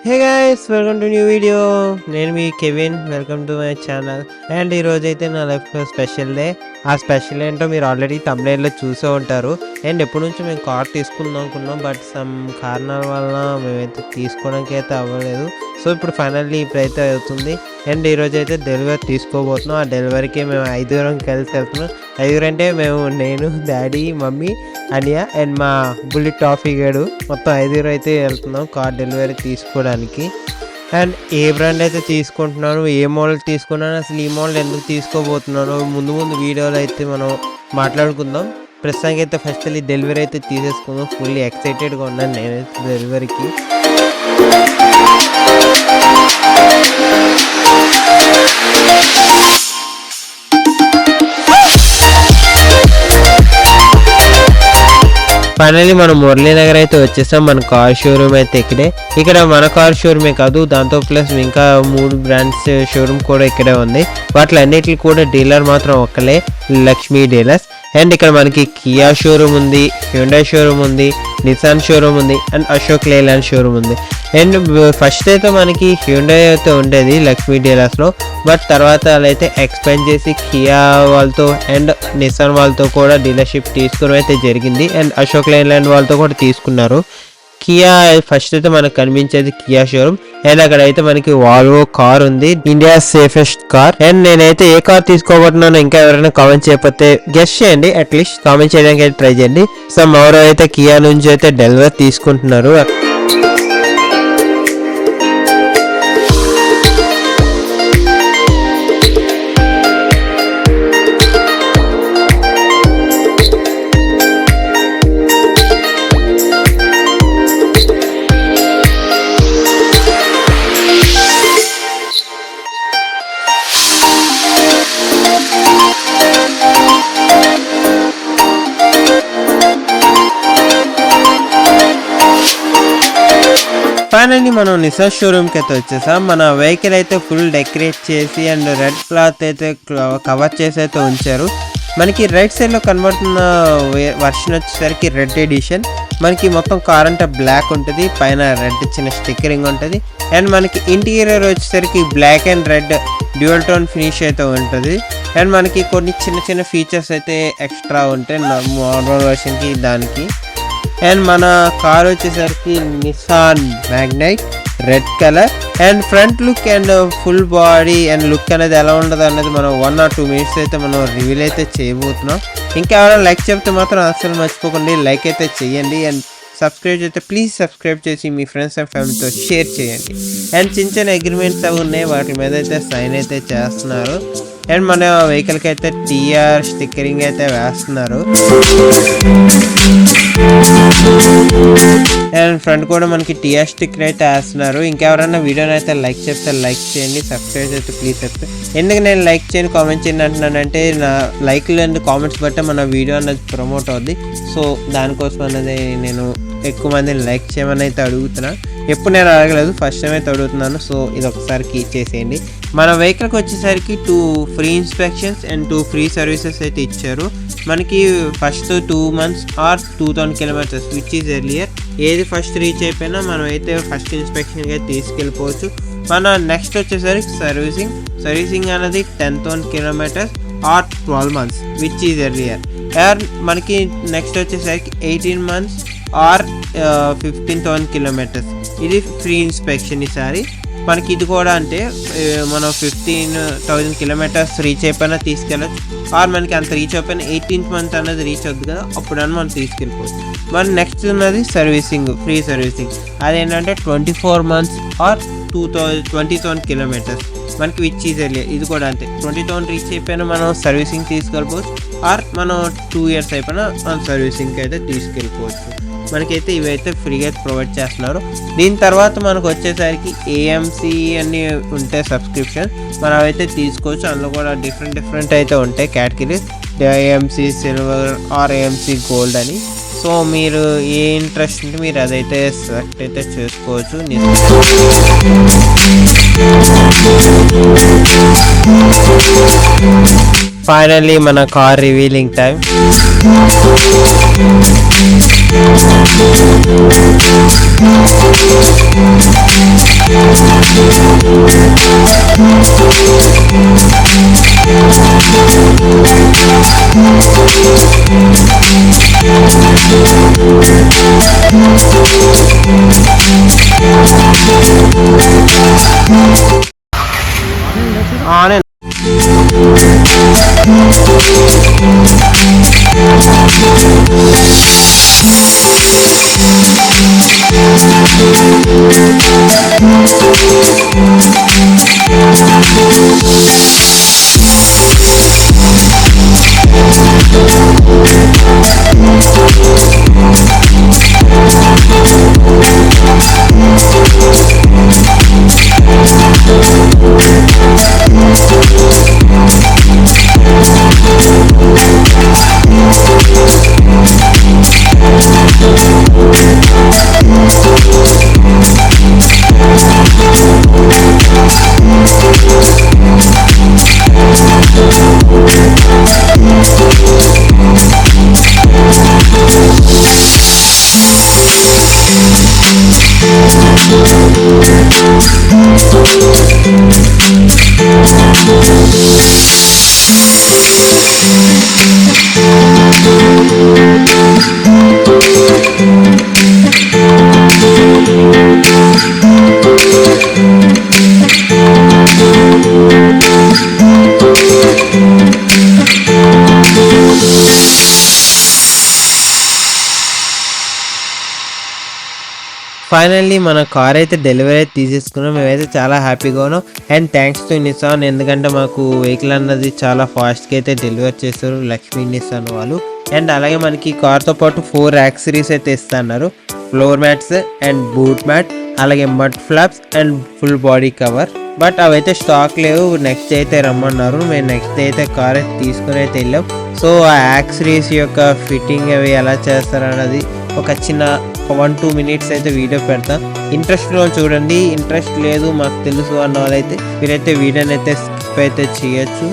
Hey guys, welcome to new video. నేను మీ Kevin. Welcome to my channel. And ఈరోజు అయితే నా లైఫ్లో స్పెషల్ డే. ఆ స్పెషల్ ఏంటో మీరు ఆల్రెడీ తమ్నైల్లో చూసే ఉంటారు. అండ్ ఎప్పటి నుంచో మేము కార్ తీసుకుందాం అనుకున్నాం, బట్ సమ్ కారణాల వల్ల మేమైతే తీసుకోవడానికి అయితే అవ్వలేదు. సో ఇప్పుడు ఫైనల్లీ ఇప్పుడైతే అవుతుంది. అండ్ ఈరోజు అయితే డెలివరీ తీసుకోబోతున్నాం. ఆ డెలివరీకి మేము 5 కలిసి వెళ్తున్నాం. 5 అంటే నేను, డాడీ, మమ్మీ, అనియా అండ్ మా బుల్లెట్ టాఫీ గడు, మొత్తం 5 అయితే వెళ్తున్నాం కార్ డెలివరీ తీసుకోవడానికి. అండ్ ఏ బ్రాండ్ అయితే తీసుకుంటున్నాను, ఏ మోడల్ తీసుకున్నాను, అసలు ఈ మోడల్ ఎందుకు తీసుకోబోతున్నాను, ముందు వీడియోలో అయితే మనం మాట్లాడుకుందాం. ప్రస్తుతానికి అయితే ఫస్ట్ వెళ్ళి డెలివరీ అయితే తీసేసుకుందాం. ఫుల్లీ ఎక్సైటెడ్గా ఉన్నాను నేనైతే డెలివరీకి. ఫైనల్లీ మనం మురళీనగర్ అయితే వచ్చేసాం. మన కార్ షోరూమ్ అయితే ఇక్కడ మన కార్ షోరూమే కాదు, దాంతో ప్లస్ ఇంకా 3 బ్రాండ్స్ షోరూమ్ కూడా ఇక్కడే ఉంది. వాటిలో అన్నిటికీ కూడా డీలర్ మాత్రం ఒక్కలే, లక్ష్మీ డీలర్స్. అండ్ ఇక్కడ మనకి కియా షోరూమ్ ఉంది, హ్యుండై షోరూమ్ ఉంది, నిసాన్ షోరూమ్ ఉంది, అండ్ అశోక్ లేలాండ్ షోరూమ్ ఉంది. అండ్ ఫస్ట్ అయితే మనకి హ్యుండై అయితే ఉండేది లక్ష్మీ డీలర్స్లో, బట్ తర్వాత వాళ్ళైతే ఎక్స్పాండ్ చేసి కియా వాళ్ళతో అండ్ నిసాన్ వాళ్ళతో కూడా డీలర్షిప్ తీసుకోవడం అయితే జరిగింది. అండ్ అశోక్ లేలాండ్ వాళ్ళతో కూడా తీసుకున్నారు. కియా ఫస్ట్ అయితే మనకు కనిపించేది కియా షోరూమ్. అండ్ అక్కడ అయితే మనకి వాల్వో కార్ ఉంది, ఇండియా సేఫెస్ట్ కార్. అండ్ నేనైతే ఏ కార్ తీసుకోబోతున్నానో ఇంకా ఎవరైనా కామెంట్ చేయకపోతే గెస్ చేయండి, అట్లీస్ట్ కామెంట్ చేయడానికి అయితే ట్రై చేయండి. సో ఎవరో అయితే కియా నుంచి అయితే డెలివరీ తీసుకుంటున్నారు. ఫైనల్లీ మనం నిసాన్ షోరూమ్కి అయితే వచ్చేసాం. మన వెహికల్ అయితే ఫుల్ డెకరేట్ చేసి అండ్ రెడ్ క్లాత్ అయితే కవర్ చేసి అయితే ఉంచారు. మనకి రైట్ సైడ్లో కనబడుతున్న వర్షన్ వచ్చేసరికి రెడ్ ఎడిషన్. మనకి మొత్తం కార్ అంటే బ్లాక్ ఉంటుంది, పైన రెడ్ చిన్న స్టిక్కరింగ్ ఉంటుంది. అండ్ మనకి ఇంటీరియర్ వచ్చేసరికి black and red dual tone finish అయితే ఉంటుంది. అండ్ మనకి కొన్ని చిన్న ఫీచర్స్ అయితే ఎక్స్ట్రా ఉంటాయి నార్మల్ వర్షన్కి దానికి. అండ్ మన కార్ వచ్చేసరికి Nissan Magnite red colour. And front look and full body and look అనేది ఎలా ఉండదు అనేది మనం 1 or 2 minutes అయితే మనం రివీల్ అయితే చేయబోతున్నాం. ఇంకా ఎవరైనా లైక్ చెప్తే మాత్రం అసలు మర్చిపోకండి, లైక్ అయితే చేయండి. అండ్ సబ్స్క్రైబ్ చేస్తే ప్లీజ్ సబ్స్క్రైబ్ చేసి మీ ఫ్రెండ్స్ అండ్ ఫ్యామిలీతో షేర్ చేయండి. అండ్ చిన్న అగ్రిమెంట్స్ అవి ఉన్నాయి, వాటి మీద అయితే సైన్ అయితే చేస్తున్నారు. అండ్ మన వెహికల్కి అయితే టీఆర్ స్టిక్కరింగ్ అయితే వేస్తున్నారు. అండ్ ఫ్రంట్ కూడా మనకి టీఆర్ స్టిక్కర్ అయితే వేస్తున్నారు. ఇంకెవరైనా వీడియోని అయితే లైక్ చేస్తే లైక్ చేయండి, సబ్స్క్రైబ్ చేస్తే ప్లీజ్ సబ్స్క్రైబ్. ఎందుకు నేను లైక్ చేయండి కామెంట్ చేయండి అంటున్నానంటే, నా లైక్లు అండ్ కామెంట్స్ బట్టే మన వీడియో అనేది ప్రమోట్ అవుద్ది. సో దానికోసం అనేది నేను ఎక్కువ మందిని లైక్ చేయమని అయితే అడుగుతున్నా. ఎప్పుడు నేను అడగలేదు, ఫస్ట్ టైం అయితే అడుగుతున్నాను. సో ఇది ఒకసారికి చేసేయండి. మన వెహికల్కి వచ్చేసరికి 2 free inspections and 2 free services అయితే ఇచ్చారు. మనకి first 2 months or 2000 kilometers which is earlier. ఏది ఫస్ట్ రీచ్ అయిపోయినా మనం అయితే ఫస్ట్ ఇన్స్పెక్షన్కి అయితే తీసుకెళ్ళిపోవచ్చు. మన నెక్స్ట్ వచ్చేసరికి సర్వీసింగ్ అనేది 10,000 kilometers or 12 months which is earlier. Or మనకి నెక్స్ట్ వచ్చేసరికి 18 months ఆర్ 15,000 kilometers. ఇది ఫ్రీ ఇన్స్పెక్షన్ ఈసారి. మనకి ఇది కూడా అంటే మనం 15,000 kilometers రీచ్ అయిపోయినా తీసుకెళ్ళచ్చు, ఆర్ మనకి అంత రీచ్ అయిపోయినా 18th month అనేది రీచ్ అవుతుంది కదా, అప్పుడన్నా మనం తీసుకెళ్ళిపోవచ్చు. మరి నెక్స్ట్ ఉన్నది ఫ్రీ సర్వీసింగ్. అదేంటంటే 24 months ఆర్ 20,000 kilometers మనకి విచ్ ఈజ్ ఎర్లియర్. ఇది కూడా అంతే, 20,000 రీచ్ అయిపోయినా మనం సర్వీసింగ్ తీసుకెళ్ళిపోవచ్చు, ఆర్ మనం 2 years అయిపోయినా మనం సర్వీసింగ్కి అయితే తీసుకెళ్ళిపోవచ్చు. మనకైతే ఇవైతే ఫ్రీగా ప్రొవైడ్ చేస్తున్నారు. దీని తర్వాత మనకు వచ్చేసరికి ఏఎంసీ అన్నీ ఉంటాయి సబ్స్క్రిప్షన్, మనం అవైతే తీసుకోవచ్చు. అందులో కూడా డిఫరెంట్ అయితే ఉంటాయి categories, AMC silver or AMC gold అని. సో మీరు ఏ ఇంట్రెస్ట్ ఉంటే మీరు అదైతే సెలెక్ట్ అయితే చేసుకోవచ్చు. ఫైనల్లీ మన car revealing time. On finally మన కార్ అయితే డెలివరీ అయితే తీసేసుకున్నాం. మేమైతే చాలా హ్యాపీగా ఉన్నాం. అండ్ థ్యాంక్స్ టు నిసాన్, ఎందుకంటే మాకు వెహికల్ అన్నది చాలా ఫాస్ట్గా అయితే డెలివర్ చేస్తారు లక్ష్మీ నిసాన్ వాళ్ళు. అండ్ అలాగే మనకి కార్తో పాటు 4 యాక్సరీస్ అయితే ఇస్తున్నారు. Floor mats and boot mat, అలాగే mud flaps and full body cover. But అవైతే స్టాక్ లేవు, నెక్స్ట్ అయితే రమ్మన్నారు. మేము నెక్స్ట్ అయితే కార్ అయితే తీసుకుని అయితే వెళ్ళాం. సో ఆ యాక్సరీస్ యొక్క ఫిట్టింగ్ అవి ఎలా చేస్తారన్నది ఒక చిన్న 1-2 మినిట్స్ అయితే వీడియో పెడతాం. ఇంట్రెస్ట్ చూడండి, ఇంట్రెస్ట్ లేదు మాకు తెలుసు అన్న వాళ్ళైతే మీరైతే వీడియోని అయితే స్కిప్ అయితే చేయొచ్చు.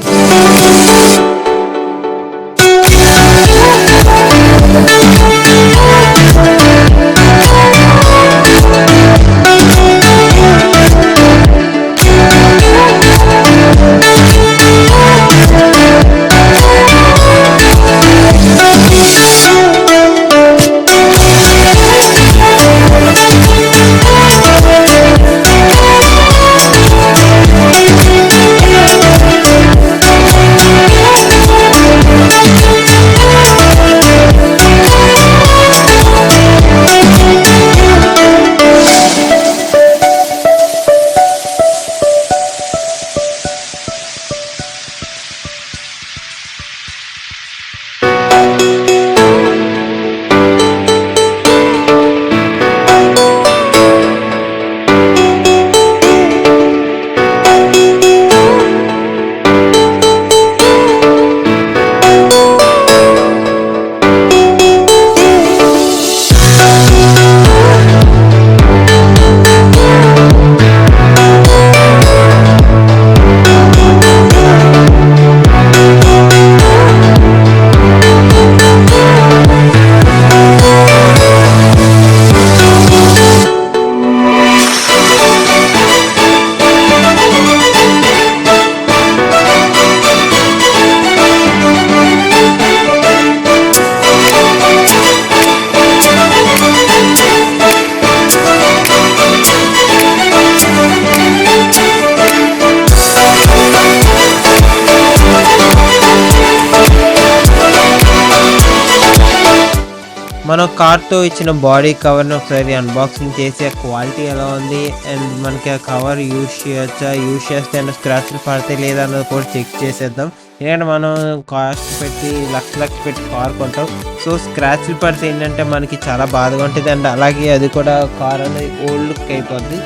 మనం కార్తో ఇచ్చిన బాడీ కవర్ని ఒకసారి అన్బాక్సింగ్ చేసి ఆ క్వాలిటీ ఎలా ఉంది అండ్ మనకి ఆ కవర్ యూజ్ చేయొచ్చా, యూజ్ చేస్తే అండ్ స్క్రాచ్లు పడితే లేదా అన్నది కూడా చెక్ చేసేద్దాం. ఎందుకంటే మనం కాస్ట్ పెట్టి లక్ష పెట్టి కార్ కొంటాం. సో స్క్రాచ్లు పడితే ఏంటంటే మనకి చాలా బాధగా ఉంటుంది అండ్ అలాగే అది కూడా కార్ అనేది ఓల్డ్ లుక్ అయిపోద్ది.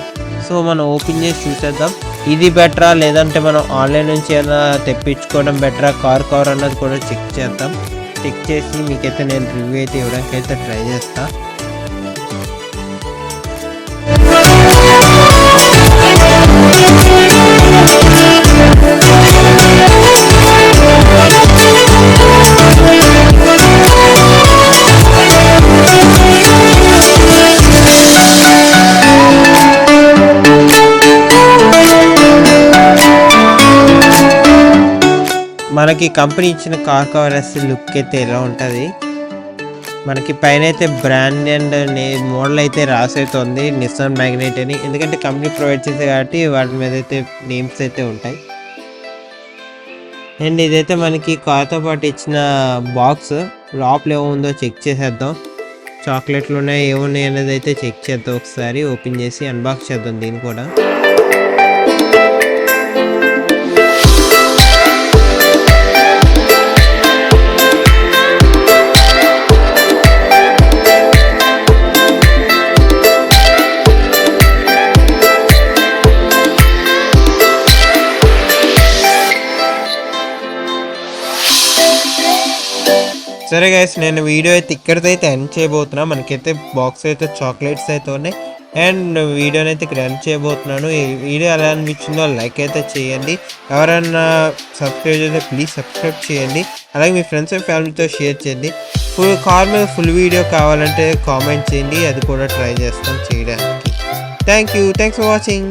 సో మనం ఓపెన్ చేసి చూసేద్దాం ఇది బెటరా లేదంటే మనం ఆన్లైన్ నుంచి ఏమైనా తెప్పించుకోవడం బెటరా, కార్ కవర్ అన్నది కూడా చెక్ చేద్దాం. చెక్ చేసి మీకైతే నేను రివ్యూ అయితే ఇవ్వడానికి అయితే ట్రై చేస్తాను. మనకి కంపెనీ ఇచ్చిన కార్ కవర్స్ లుక్ అయితే ఎలా ఉంటుంది. మనకి పైన అయితే బ్రాండ్ అండ్ మోడల్ అయితే రాసైతుంది నిస్సాన్ మ్యాగ్నైట్ అని. ఎందుకంటే కంపెనీ ప్రొవైడ్ చేసే కాబట్టి వాటి మీద అయితే నేమ్స్ అయితే ఉంటాయి. అండ్ ఇదైతే మనకి కార్తో పాటు ఇచ్చిన బాక్స్. లోపల ఏముందో చెక్ చేసేద్దాం. చాక్లెట్లు ఉన్నాయి, ఏమున్నాయి అనేది అయితే చెక్ చేద్దాం. ఒకసారి ఓపెన్ చేసి అన్బాక్స్ చేద్దాం దీన్ని కూడా. సరే గైస్, నేను వీడియో అయితే ఇక్కడితో అయితే ఎండ్ చేయబోతున్నా. మనకైతే బాక్స్ అయితే చాక్లెట్స్ అయితే ఉన్నాయి అండ్ వీడియోని అయితే ఇక్కడ ఎండ్ చేయబోతున్నాను. ఈ వీడియో ఎలా అనిపించిందో లైక్ అయితే చేయండి. ఎవరైనా సబ్స్క్రైబ్ చేస్తే ప్లీజ్ సబ్స్క్రైబ్ చేయండి. అలాగే మీ ఫ్రెండ్స్ అండ్ ఫ్యామిలీతో షేర్ చేయండి. కార్ మీద ఫుల్ వీడియో కావాలంటే కామెంట్ చేయండి, అది కూడా ట్రై చేస్తాం చేయడానికి. Thanks for watching.